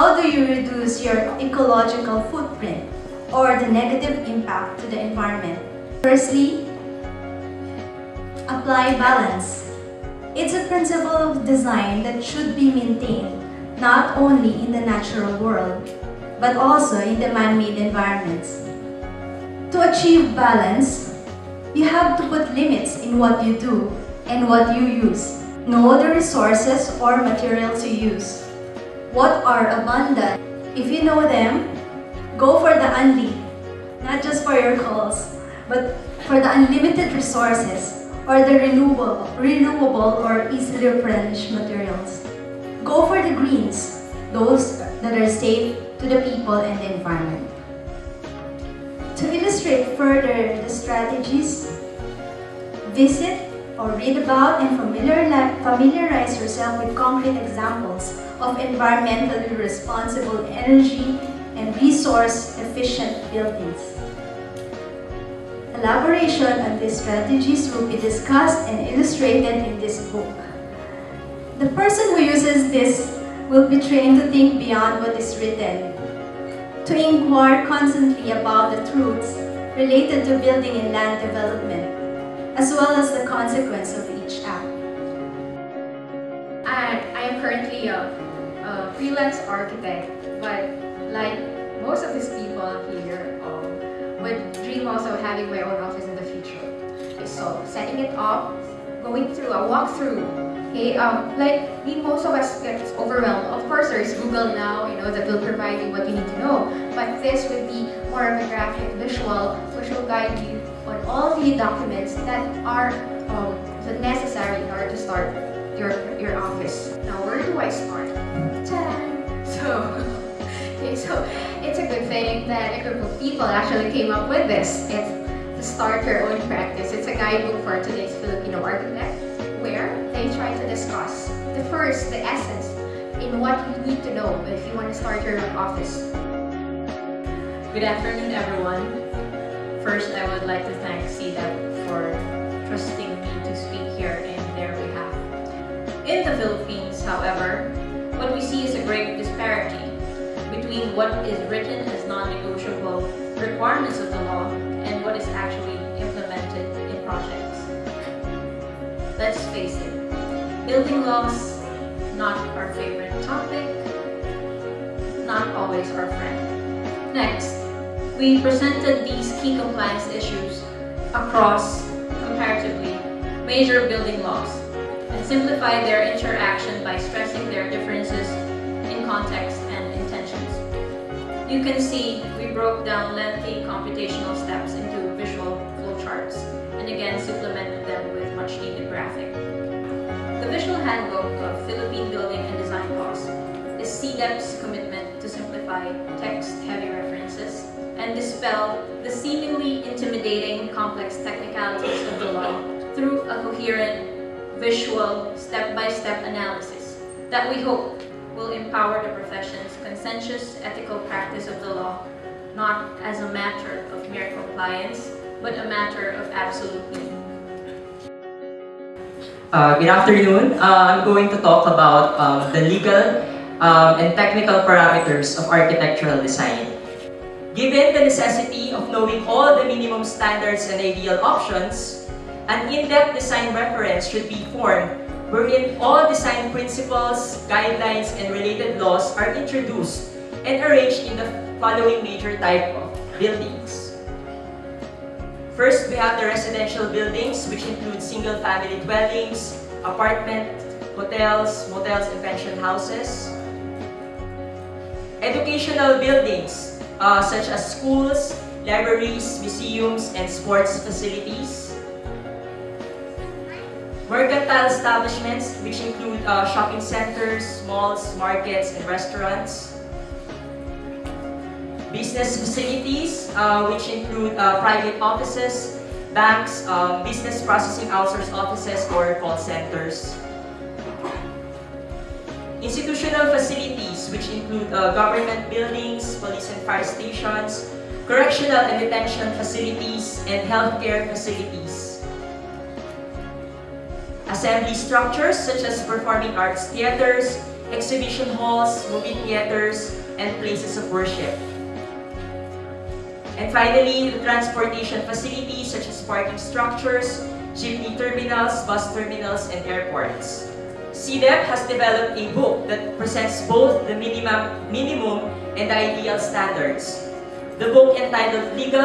How do you reduce your ecological footprint or the negative impact to the environment? Firstly, apply balance. It's a principle of design that should be maintained not only in the natural world, but also in the man-made environments. To achieve balance, you have to put limits in what you do and what you use. Know the resources or materials you use. What are abundant? If you know them, go for the unli, not just for your calls, but for the unlimited resources or the renewable or easily replenished materials. Go for the greens, those that are safe to the people and the environment. To illustrate further the strategies, visit or read about and familiarize yourself with concrete examples of environmentally responsible energy and resource-efficient buildings. Elaboration on these strategies will be discussed and illustrated in this book. The person who uses this will be trained to think beyond what is written, to inquire constantly about the truths related to building and land development, as well as the consequence of each act. I am currently a freelance architect, but like most of these people here, would dream also of having my own office in the future. Okay, so setting it up, going through a walkthrough. Okay, like most of us get overwhelmed. Of course, there's Google now, that will provide you what you need to know. But this would be more of a graphic visual, which will guide you on all the documents that are necessary in order to start your office. Now, where do I start? So it's a good thing that a group of people actually came up with this. It's to start your own practice. It's a guidebook for today's Filipino architect, where they try to discuss the essence in what you need to know if you want to start your own office. Good afternoon, everyone. First, I would like to thank CDEP for trusting me to speak here in their behalf. In the Philippines, however, what we see is a great disparity between what is written as non-negotiable requirements of the law and what is actually implemented in projects. Let's face it, building laws, not our favorite topic, not always our friend. Next, we presented these key compliance issues across, comparatively, major building laws and simplified their interaction by stressing their differences in context and intentions. You can see we broke down lengthy computational steps into visual flowcharts and again supplemented them with much needed graphic. The Visual Handbook of Philippine Building and Design Laws is CDEP's commitment to simplify text-heavy references and dispel the seemingly intimidating complex technicalities of the law through a coherent, visual, step-by-step analysis that we hope will empower the profession's conscientious ethical practice of the law, not as a matter of mere compliance, but a matter of absolute need. Good afternoon. I'm going to talk about the legal and technical parameters of architectural design. Given the necessity of knowing all the minimum standards and ideal options, an in-depth design reference should be formed wherein all design principles, guidelines, and related laws are introduced and arranged in the following major type of buildings. First, we have the residential buildings, which include single-family dwellings, apartment, hotels, motels, and pension houses. Educational buildings, such as schools, libraries, museums, and sports facilities. mercantile establishments, which include shopping centers, malls, markets, and restaurants. Business facilities, which include private offices, banks, business processing outsourced offices, or call centers. Institutional facilities, which include government buildings, police and fire stations, correctional and detention facilities, and healthcare facilities. Assembly structures such as performing arts theaters, exhibition halls, movie theaters, and places of worship. And finally, the transportation facilities such as parking structures, jeepney terminals, bus terminals, and airports. CDEP has developed a book that presents both the minimum and the ideal standards. The book, entitled Legal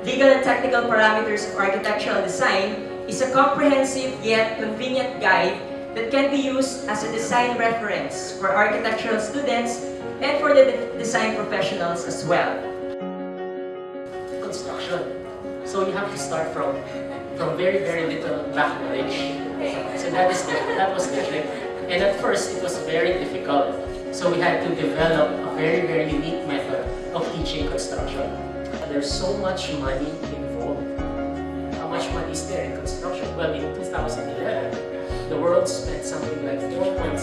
and Technical Parameters of Architectural Design, is a comprehensive yet convenient guide that can be used as a design reference for architectural students and for the design professionals as well. Construction. So you have to start from very, very little back knowledge. So that was the trick. And at first, it was very difficult. So we had to develop a very, very unique method of teaching construction. There's so much money involved. How much money is there in construction? Well, in 2011, the world spent something like $4.6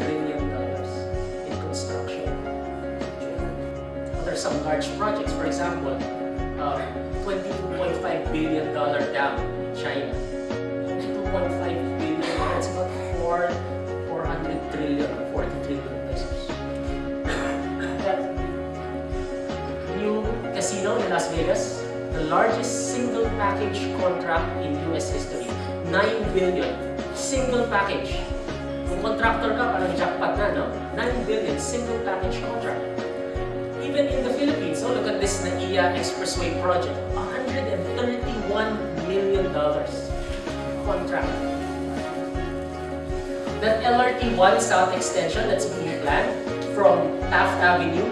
trillion in construction. There are some large projects, for example, $22.5 billion dam in China. 2.5 billion, that's about 400 trillion or 40 trillion pesos. That new casino in Las Vegas, the largest single package contract in US history. 9 billion, single package. Kung contractor ka, parang jackpot na, no? 9 billion, single package contract. Even in the Philippines, look at this NAIA Expressway project, $131 million contract. That LRT-1 South extension that's being planned from Taft Avenue,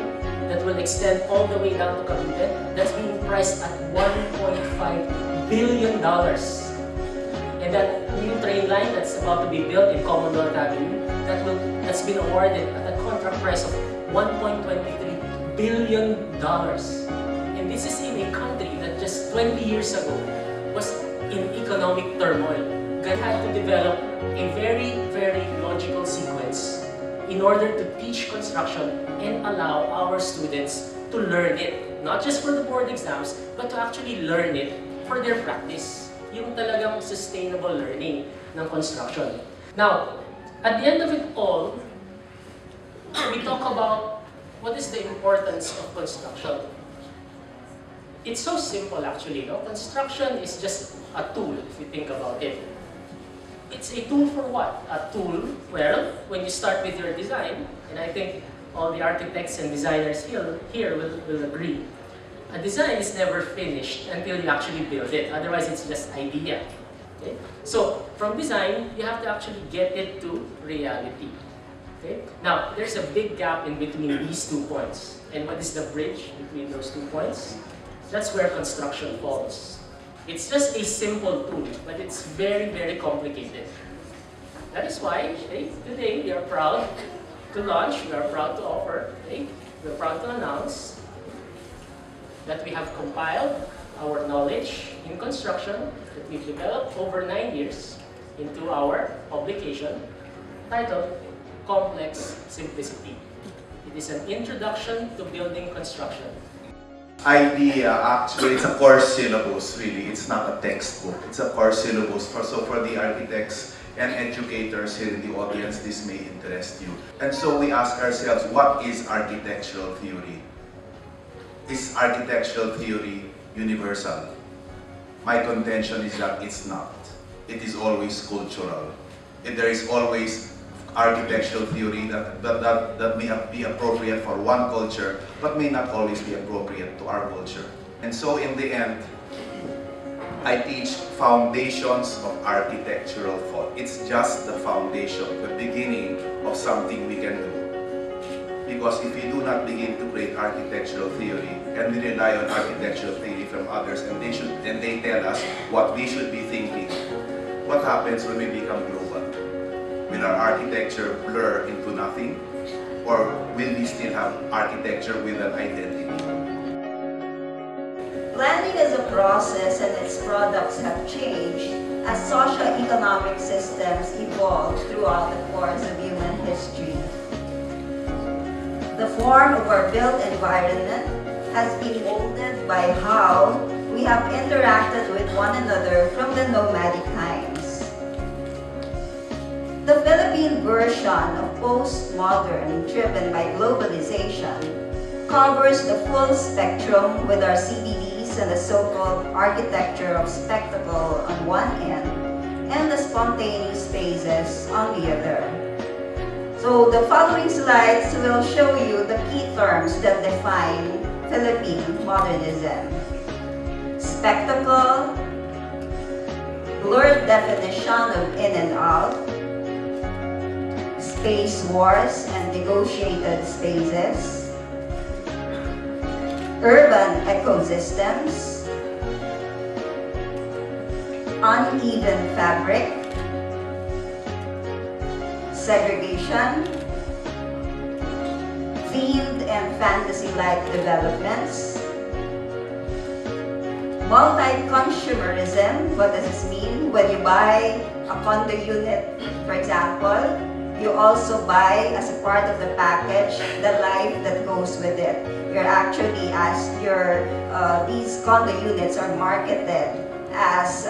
that will extend all the way down to Cavite, that's being priced at $1.5 billion. And that new train line that's about to be built in Commonwealth Avenue, that's been awarded at a contract price of $1.23 billion. And this is in a country that just 20 years ago was in economic turmoil. God had to develop a very, very logical sequence in order to teach construction and allow our students to learn it. Not just for the board exams, but to actually learn it for their practice. Yung talagang sustainable learning ng construction. Now, at the end of it all, we talk about what is the importance of construction. It's so simple actually, no? Construction is just a tool if you think about it. It's a tool for what? A tool, well, when you start with your design, and I think all the architects and designers here will agree, a design is never finished until you actually build it. Otherwise, it's just idea. Okay? So, from design, you have to actually get it to reality. Okay? Now, there's a big gap in between these 2 points. And what is the bridge between those 2 points? That's where construction falls. It's just a simple tool, but it's very, very complicated. That is why, today we are proud to launch, we are proud to offer, we are proud to announce that we have compiled our knowledge in construction that we've developed over 9 years into our publication titled Complex Simplicity. It is an introduction to building construction. Idea, actually, it's a course syllabus, really. It's not a textbook. It's a course syllabus. So for the architects and educators here in the audience, this may interest you. And so we ask ourselves, what is architectural theory? Is architectural theory universal? My contention is that it's not. It is always cultural. There is always architectural theory that may be appropriate for one culture, but may not always be appropriate to our culture. And so in the end, I teach foundations of architectural thought. It's just the foundation, the beginning of something we can do. Because if we do not begin to create architectural theory, and we rely on architectural theory from others, and they tell us what we should be thinking, what happens when we become global? Will our architecture blur into nothing? Or will we still have architecture with an identity? Planning is a process and its products have changed as socio-economic systems evolve throughout the course of human history. The form of our built environment has been molded by how we have interacted with one another from the nomadic times. The Philippine version of postmodern driven by globalization covers the full spectrum with our CDEPs and the so-called architecture of spectacle on one end and the spontaneous spaces on the other. So the following slides will show you the key terms that define Philippine modernism. Spectacle, blurred definition of in and out, space wars and negotiated spaces, urban ecosystems, uneven fabric, segregation, themed and fantasy-like developments, multi-consumerism. What does this mean? When you buy a condo unit, for example, you also buy as a part of the package the life that goes with it. You're actually, as these condo units are marketed as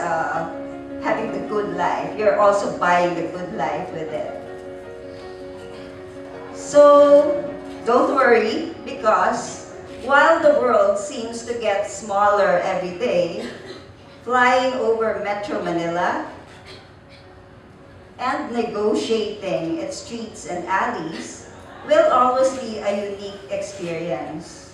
having the good life, you're also buying the good life with it. So, don't worry, because while the world seems to get smaller every day, flying over Metro Manila and negotiating its streets and alleys will always be a unique experience.